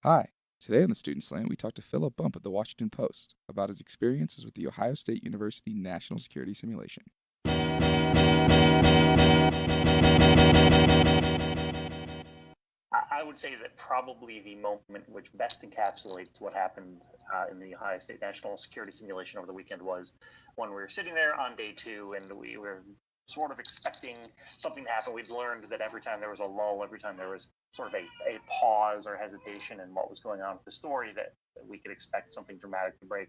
Hi. Today on the Student Slant, we talked to Philip Bump at the Washington Post about his experiences with the Ohio State University National Security Simulation. I would say that probably the moment which best encapsulates what happened in the Ohio State National Security Simulation over the weekend was when we were sitting there on day two and we were sort of expecting something to happen. We'd learned that every time there was a lull, every time there was sort of a pause or hesitation in what was going on with the story, that we could expect something dramatic to break.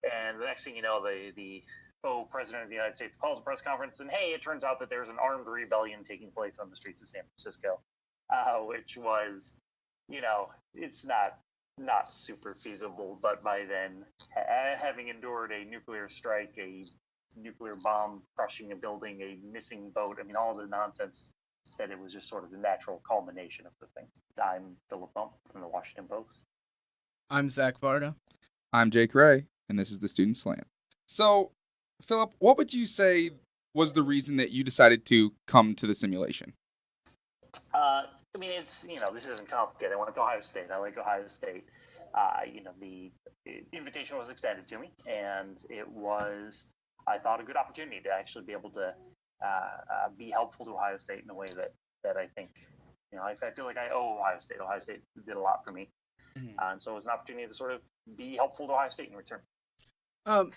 And the next thing you know, the faux president of the United States calls a press conference, and hey, it turns out that there's an armed rebellion taking place on the streets of San Francisco, which was, it's not super feasible. But by then, having endured a nuclear strike, a nuclear bomb crushing a building, a missing boat, I mean, all the nonsense, that it was just sort of the natural culmination of the thing. I'm Philip Bump from the Washington Post. I'm Zach Varda. I'm Jake Ray, and this is the Student Slant. So, Philip, what would you say was the reason that you decided to come to the simulation? I mean, this isn't complicated. I went to Ohio State. I like Ohio State. The invitation was extended to me, and it was, I thought, a good opportunity to actually be able to be helpful to Ohio State in a way that I think, I feel like I owe Ohio State. Ohio State did a lot for me. Mhm. And so it was an opportunity to sort of be helpful to Ohio State in return.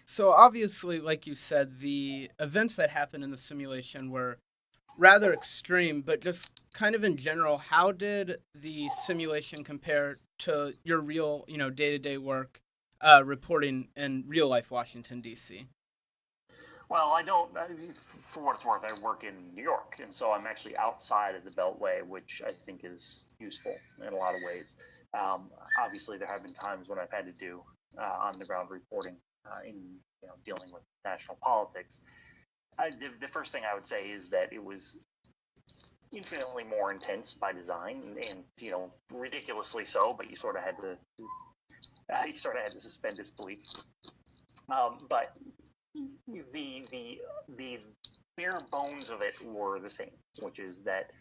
So obviously, like you said, the events that happened in the simulation were rather extreme, but just kind of in general, how did the simulation compare to your real, day-to-day work reporting in real life Washington, D.C.? Well, I don't. For what it's worth, I work in New York, and so I'm actually outside of the Beltway, which I think is useful in a lot of ways. Obviously, there have been times when I've had to do on the ground reporting in dealing with national politics. The first thing I would say is that it was infinitely more intense by design, and ridiculously so. But you sort of had to suspend disbelief. But the bare bones of it were the same, which is that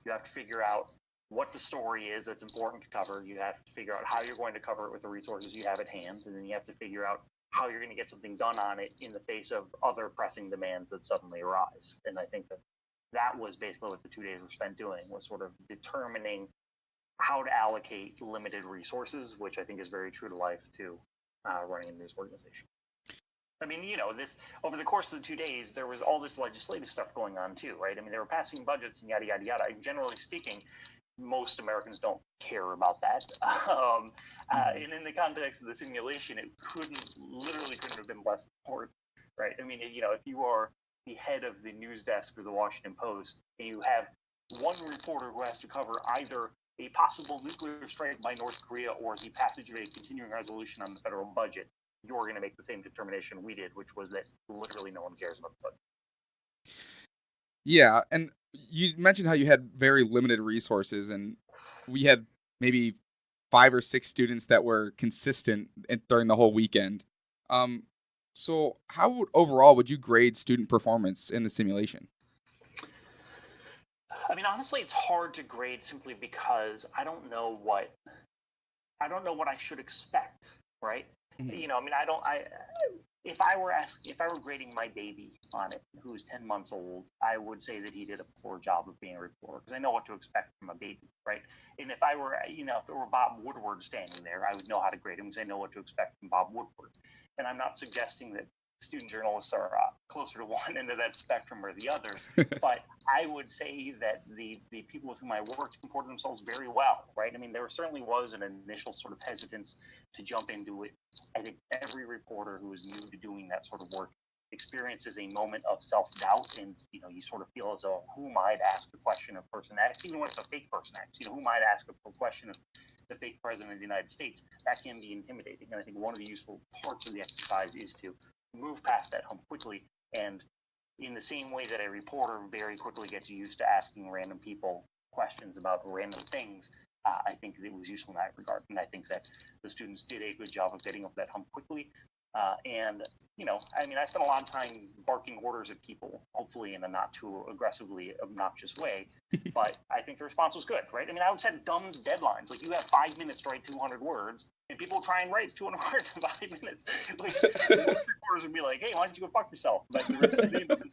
you have to figure out what the story is that's important to cover. You have to figure out how you're going to cover it with the resources you have at hand, and then you have to figure out how you're going to get something done on it in the face of other pressing demands that suddenly arise. And I think that was basically what the 2 days were spent doing, was sort of determining how to allocate limited resources, which I think is very true to life to running a news organization. I mean, this over the course of the 2 days, there was all this legislative stuff going on too, right? I mean, they were passing budgets and yada yada yada. And generally speaking, most Americans don't care about that. And in the context of the simulation, it literally couldn't have been less important, right? I mean, if you are the head of the news desk of the Washington Post and you have one reporter who has to cover either a possible nuclear strike by North Korea or the passage of a continuing resolution on the federal budget, you're going to make the same determination we did, which was that literally no one cares about the budget. Yeah, and you mentioned how you had very limited resources, and we had maybe 5 or 6 students that were consistent during the whole weekend. Um, so overall would you grade student performance in the simulation? I mean, honestly, it's hard to grade simply because I don't know what I should expect, right? Mhm. I mean, if I were grading my baby on it, who's 10 months old, I would say that he did a poor job of being a reporter because I know what to expect from a baby, right? And if I were, if it were Bob Woodward standing there, I would know how to grade him because I know what to expect from Bob Woodward. And I'm not suggesting that student journalists are closer to one end of that spectrum or the other, but I would say that the people with whom I worked comported themselves very well, right? I mean, there certainly was an initial sort of hesitance to jump into it. I think every reporter who is new to doing that sort of work experiences a moment of self-doubt, and you sort of feel as though, who might ask a question of person X, even when it's a fake person X, who might ask a question of the fake president of the United States. That can be intimidating, and I think one of the useful parts of the exercise is to move past that hump quickly. And in the same way that a reporter very quickly gets used to asking random people questions about random things, I think it was useful in that regard. And I think that the students did a good job of getting over that hump quickly. And, I mean, I spent a lot of time barking orders at people, hopefully in a not too aggressively obnoxious way. But I think the response was good, right? I mean, I would set dumb deadlines. Like, you have 5 minutes to write 200 words, and people try and write 200 words in 5 minutes. Like, most reporters would be like, hey, why don't you go fuck yourself? But the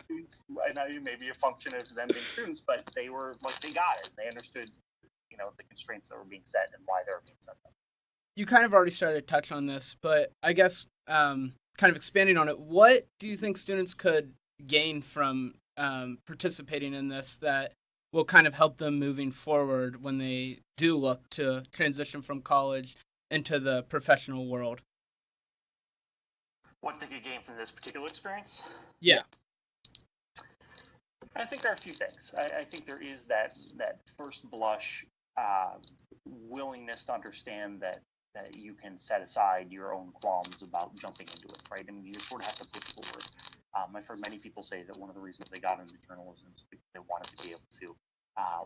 students, and I maybe a function of them being students, but they were, like, they got it. They understood, the constraints that were being set and why they were being set. You kind of already started to touch on this, but I guess kind of expanding on it, what do you think students could gain from participating in this that will kind of help them moving forward when they do look to transition from college into the professional world? What they could gain from this particular experience? Yeah. I think there are a few things. I think there is that first blush willingness to understand that you can set aside your own qualms about jumping into it, right? I mean, you sort of have to push forward. I've heard many people say that one of the reasons they got into journalism is because they wanted to be able to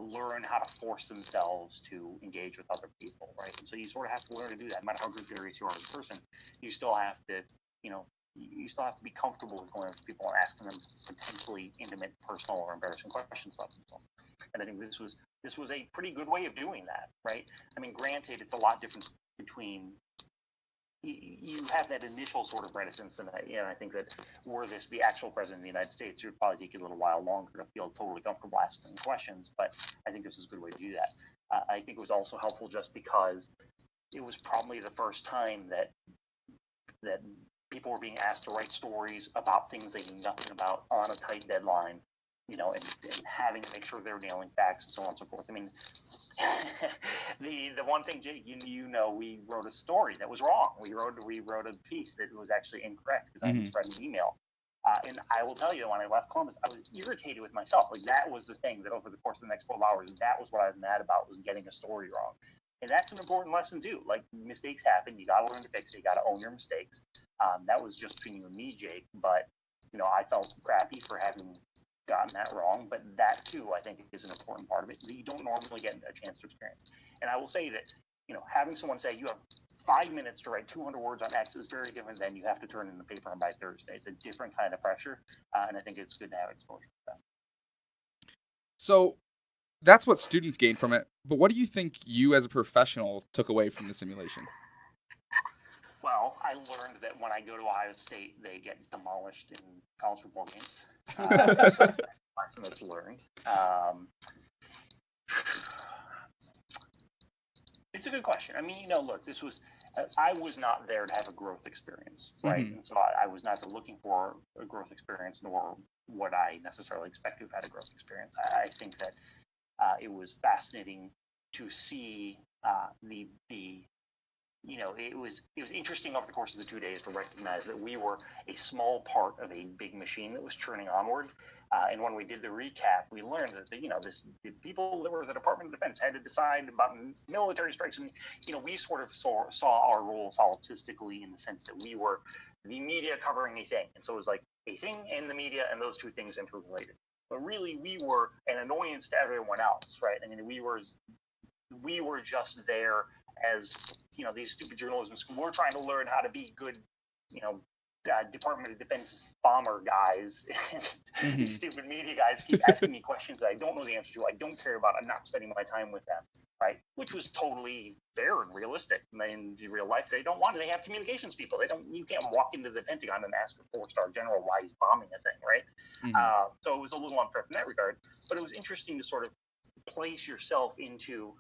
learn how to force themselves to engage with other people, right? And so you sort of have to learn to do that. No matter how good curious you are as a person, you still have to, you still have to be comfortable with going up to people and asking them potentially intimate, personal, or embarrassing questions about themselves. And I think this was a pretty good way of doing that, right? I mean, granted, it's a lot different between you have that initial sort of reticence, and I think that were this the actual president of the United States, it would probably take you a little while longer to feel totally comfortable asking questions. But I think this is a good way to do that. I think it was also helpful just because it was probably the first time that people were being asked to write stories about things they knew nothing about on a tight deadline, and having to make sure they're nailing facts and so on and so forth. I mean, the one thing, Jake, we wrote a story that was wrong. We wrote a piece that was actually incorrect because I misread an email. And I will tell you, when I left Columbus, I was irritated with myself. Like, that was the thing that over the course of the next 12 hours, that was what I was mad about, was getting a story wrong. And that's an important lesson too. Like, mistakes happen. You got to learn to fix it. You got to own your mistakes. That was just between you and me, Jake. But, I felt crappy for having gotten that wrong. But that too, I think, is an important part of it that you don't normally get a chance to experience. And I will say that, having someone say you have 5 minutes to write 200 words on X is very different than you have to turn in the paper by Thursday. It's a different kind of pressure. And I think it's good to have exposure to that. So that's what students gain from it. But what do you think you as a professional took away from the simulation? Well, I learned that when I go to Ohio State, they get demolished in college football games. That's learned. It's a good question. I mean, look, I was not there to have a growth experience, right? Mm-hmm. And so I was not looking for a growth experience, nor would I necessarily expect to have had a growth experience. I think that it was fascinating to see it was interesting over the course of the 2 days to recognize that we were a small part of a big machine that was churning onward. And when we did the recap, we learned that the people that were the Department of Defense had to decide about military strikes, and we sort of saw our role solipsistically in the sense that we were the media covering a thing, and so it was like a thing and the media, and those two things interrelated. But really, we were an annoyance to everyone else, right? I mean, we were just there as these stupid journalism schools. We're trying to learn how to be good, Department of Defense bomber guys. Mm-hmm. These stupid media guys keep asking me questions that I don't know the answer to. I don't care about. I'm not spending my time with them, right? Which was totally fair and realistic. In real life, they don't want it. They have communications people. You can't walk into the Pentagon and ask a 4-star general why he's bombing a thing, right? Mm-hmm. So it was a little unfair from that regard. But it was interesting to sort of place yourself into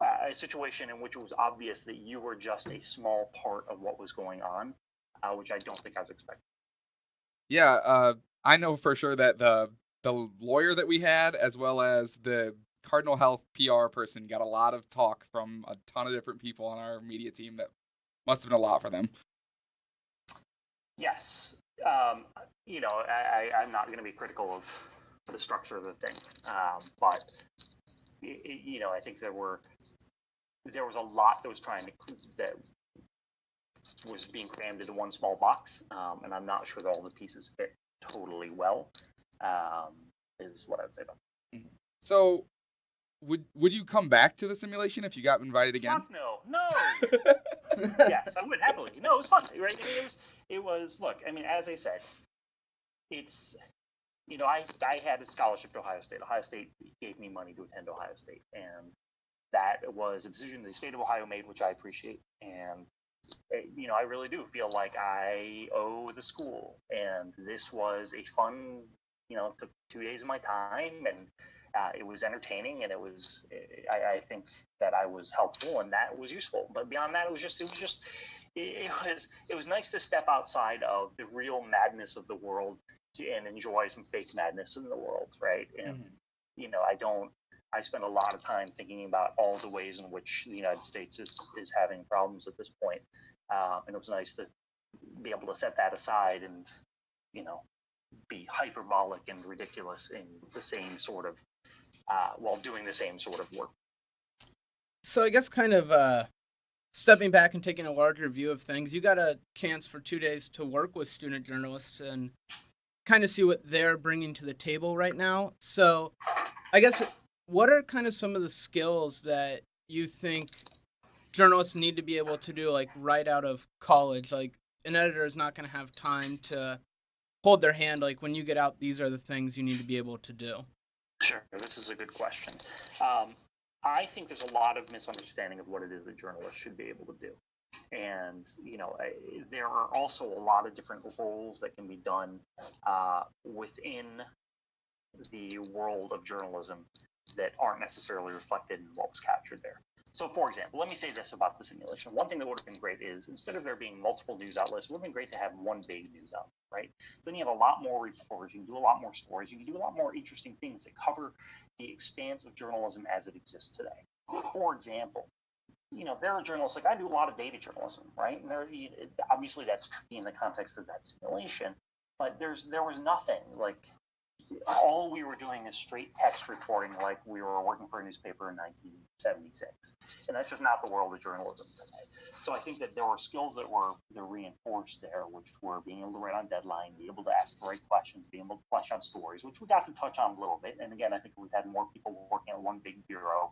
a situation in which it was obvious that you were just a small part of what was going on, which I don't think I was expecting. Yeah, I know for sure that the lawyer that we had, as well as the Cardinal Health PR person, got a lot of talk from a ton of different people on our media team. That must have been a lot for them. Yes. I'm not going to be critical of the structure of the thing, but I think there was a lot that was being crammed into one small box, and I'm not sure that all the pieces fit totally well. Is what I would say about it. So, would you come back to the simulation if you got invited again? Fuck no. Yes, I would happily. No, it was fun, right? it was, look, I mean, as I said, it's, I had a scholarship to Ohio State. Ohio State gave me money to attend Ohio State, and that was a decision the state of Ohio made, which I appreciate. And I really do feel like I owe the school, and this was a fun, took 2 days of my time, and it was entertaining, and it was, I think that I was helpful, and that was useful. But beyond that, it was nice to step outside of the real madness of the world and enjoy some fake madness in the world, right? And I spend a lot of time thinking about all the ways in which the United States is having problems at this point. And it was nice to be able to set that aside and, be hyperbolic and ridiculous in the same sort of, while doing the same sort of work. So I guess kind of stepping back and taking a larger view of things, you got a chance for 2 days to work with student journalists and kind of see what they're bringing to the table right now. So I guess what are kind of some of the skills that you think journalists need to be able to do, like right out of college? Like an editor is not going to have time to hold their hand. Like when you get out, these are the things you need to be able to do. Sure, this is a good question. I think there's a lot of misunderstanding of what it is that journalists should be able to do. And, there are also a lot of different roles that can be done within the world of journalism that aren't necessarily reflected in what was captured there. So, for example, let me say this about the simulation. One thing that would have been great is, instead of there being multiple news outlets, it would have been great to have one big news outlet, right? So then you have a lot more reporters, you can do a lot more stories, you can do a lot more interesting things that cover the expanse of journalism as it exists today. For example, there are journalists, like I do a lot of data journalism, right? And obviously that's tricky in the context of that simulation, but there was nothing like, all we were doing is straight text reporting, like we were working for a newspaper in 1976, and that's just not the world of journalism today. So I think that there were skills that were reinforced there, which were being able to write on deadline, be able to ask the right questions, being able to flesh out stories, which we got to touch on a little bit. And again, I think if we've had more people working on one big bureau,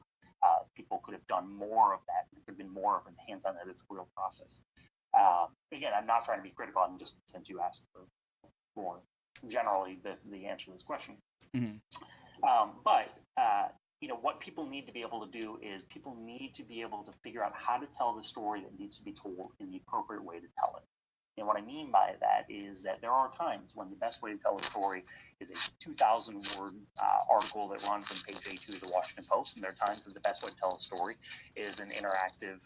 people could have done more of that. There could have been more of a hands-on editorial process. Again, I'm not trying to be critical. I'm just tend to ask for generally the answer to this question. Mm-hmm. But what people need to be able to do is people need to be able to figure out how to tell the story that needs to be told in the appropriate way to tell it. And what I mean by that is that there are times when the best way to tell a story is a 2,000-word article that runs on page A2 of the Washington Post, and there are times that the best way to tell a story is an interactive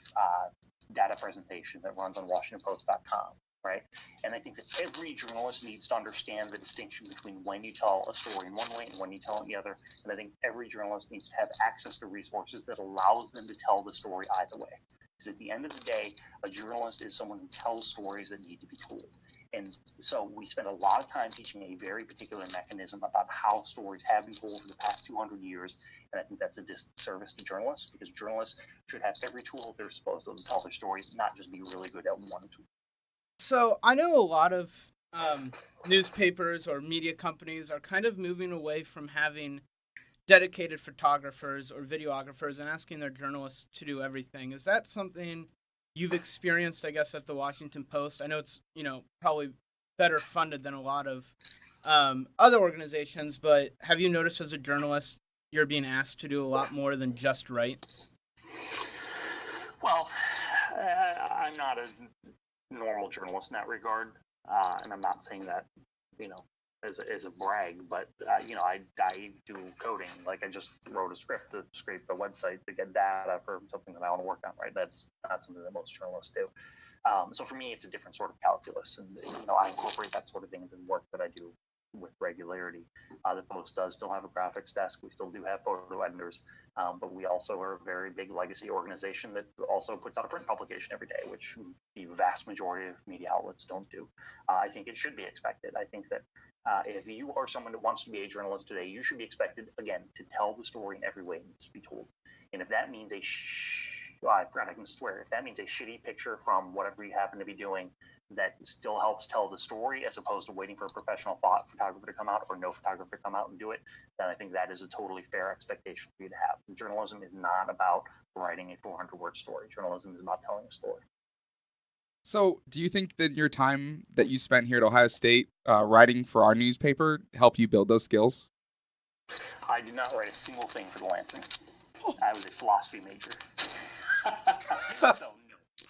data presentation that runs on WashingtonPost.com. Right? And I think that every journalist needs to understand the distinction between when you tell a story in one way and when you tell it the other. And I think every journalist needs to have access to resources that allows them to tell the story either way. Because at the end of the day, a journalist is someone who tells stories that need to be told. And so we spend a lot of time teaching a very particular mechanism about how stories have been told for the past 200 years. And I think that's a disservice to journalists, because journalists should have every tool at their disposal to tell their stories, not just be really good at one tool. So I know a lot of newspapers or media companies are kind of moving away from having dedicated photographers or videographers and asking their journalists to do everything. Is that something you've experienced, I guess, at the Washington Post? I know it's, probably better funded than a lot of other organizations, but have you noticed as a journalist you're being asked to do a lot more than just write? Well, I'm not a normal journalist in that regard, and I'm not saying that as a brag, but I do coding. Like I just wrote a script to scrape a website to get data for something that I want to work on, right? That's not something that most journalists do. So for me, it's a different sort of calculus, and I incorporate that sort of thing into the work that I do with regularity. The Post does still have a graphics desk. We still do have photo editors, but we also are a very big legacy organization that also puts out a print publication every day, which the vast majority of media outlets don't do. I think it should be expected. I think that if you are someone that wants to be a journalist today, you should be expected, again, to tell the story in every way it needs to be told. And if that means I forgot I can swear, if that means a shitty picture from whatever you happen to be doing that still helps tell the story, as opposed to waiting for a professional photographer to come out or no photographer to come out and do it, then I think that is a totally fair expectation for you to have. Journalism is not about writing a 400-word story. Journalism is about telling a story. So, do you think that your time that you spent here at Ohio State writing for our newspaper helped you build those skills? I did not write a single thing for the Lantern. I was a philosophy major. So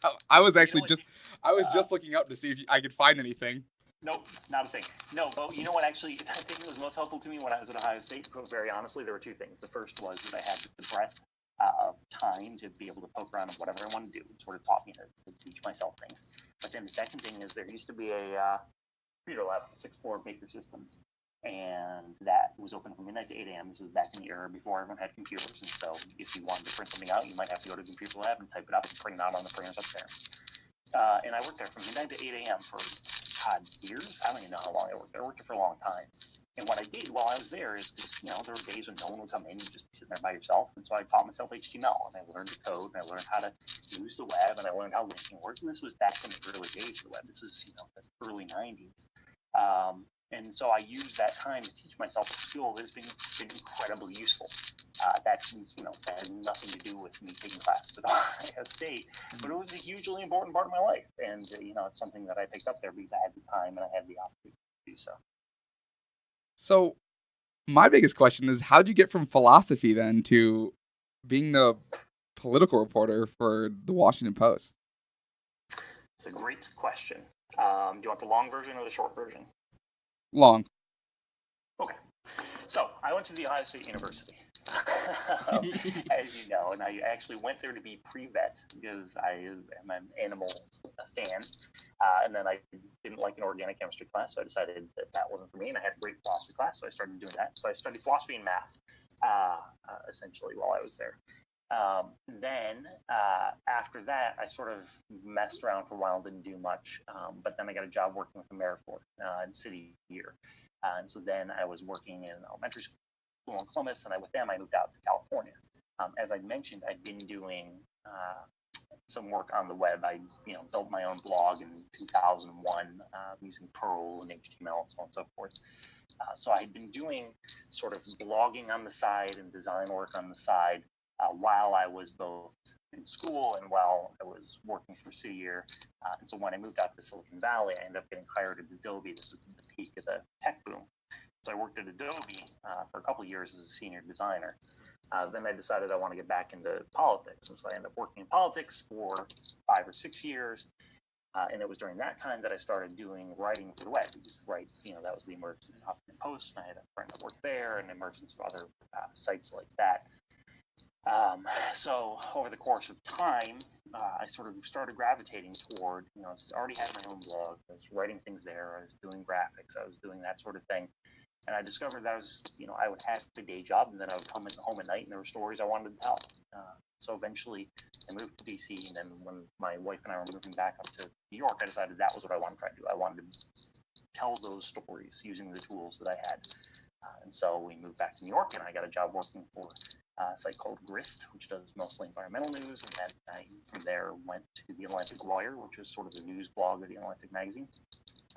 no. I was You know actually what? I was just looking up to see if I could find anything. Nope, not a thing. No, but you know what? Actually, I think it was most helpful to me when I was at Ohio State. Very honestly, there were two things. The first was that I had the breadth of time to be able to poke around on whatever I wanted to do. It sort of taught me to teach myself things. But then the second thing is there used to be a computer lab, sixth floor of Baker Systems, and that was open from midnight to 8 a.m. This was back in the era before everyone had computers, and so if you wanted to print something out, you might have to go to the computer lab and type it up and print it out on the printers up there. And I worked there from midnight to 8 a.m. for, years? I don't even know how long I worked there. I worked there for a long time. And what I did while I was there is, there were days when no one would come in and just be sitting there by yourself. And so I taught myself HTML, and I learned to code, and I learned how to use the web, and I learned how linking worked. And this was back in the early days of the web. This was, the early 90s. And so I used that time to teach myself a skill that has been incredibly useful. That had nothing to do with me taking classes at Ohio State, but it was a hugely important part of my life. And, it's something that I picked up there because I had the time and I had the opportunity to do so. So, my biggest question is, how'd you get from philosophy then to being the political reporter for the Washington Post? It's a great question. Do you want the long version or the short version? Long. Okay. So I went to the Ohio State University, as you know, and I actually went there to be pre-vet because I am an animal fan. And then I didn't like an organic chemistry class, so I decided that wasn't for me, and I had a great philosophy class, so I started doing that. So I studied philosophy and math, essentially, while I was there. Then after that, I sort of messed around for a while, didn't do much. But then I got a job working with AmeriCorps in City here. And so then I was working in elementary school in Columbus, and with them I moved out to California. As I mentioned, I'd been doing some work on the web. I built my own blog in 2001 using Perl and HTML and so on and so forth. So I had been doing sort of blogging on the side and design work on the side while I was both in school and while I was working for City Year. And so when I moved out to Silicon Valley, I ended up getting hired at Adobe. This was the peak of the tech boom. So I worked at Adobe for a couple of years as a senior designer. Then I decided I want to get back into politics. And so I ended up working in politics for 5 or 6 years. And it was during that time that I started doing writing for the web. Because, that was the emergence of Huffington Post. And I had a friend that worked there and the emergence of other sites like that. So over the course of time, I sort of started gravitating toward, I already had my own blog. I was writing things there. I was doing graphics. I was doing that sort of thing. And I discovered that I would have a day job, and then I would come home at night, and there were stories I wanted to tell. So eventually, I moved to D.C., and then when my wife and I were moving back up to New York, I decided that was what I wanted to try to do. I wanted to tell those stories using the tools that I had. And so we moved back to New York, and I got a job working for a site called Grist, which does mostly environmental news. And then I, from there, went to the Atlantic Lawyer, which is sort of the news blog of the Atlantic magazine.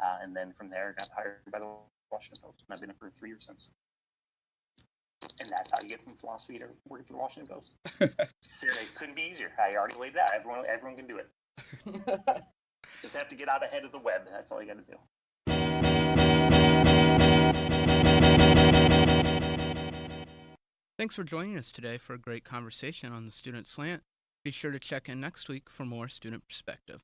And then from there, I got hired by the Washington Post, and I've been here for 3 years since. And that's how you get from philosophy to working for the Washington Post. So it couldn't be easier. I already laid that. Everyone can do it. Just have to get out ahead of the web. That's all you got to do. Thanks for joining us today for a great conversation on the Student Slant. Be sure to check in next week for more student perspective.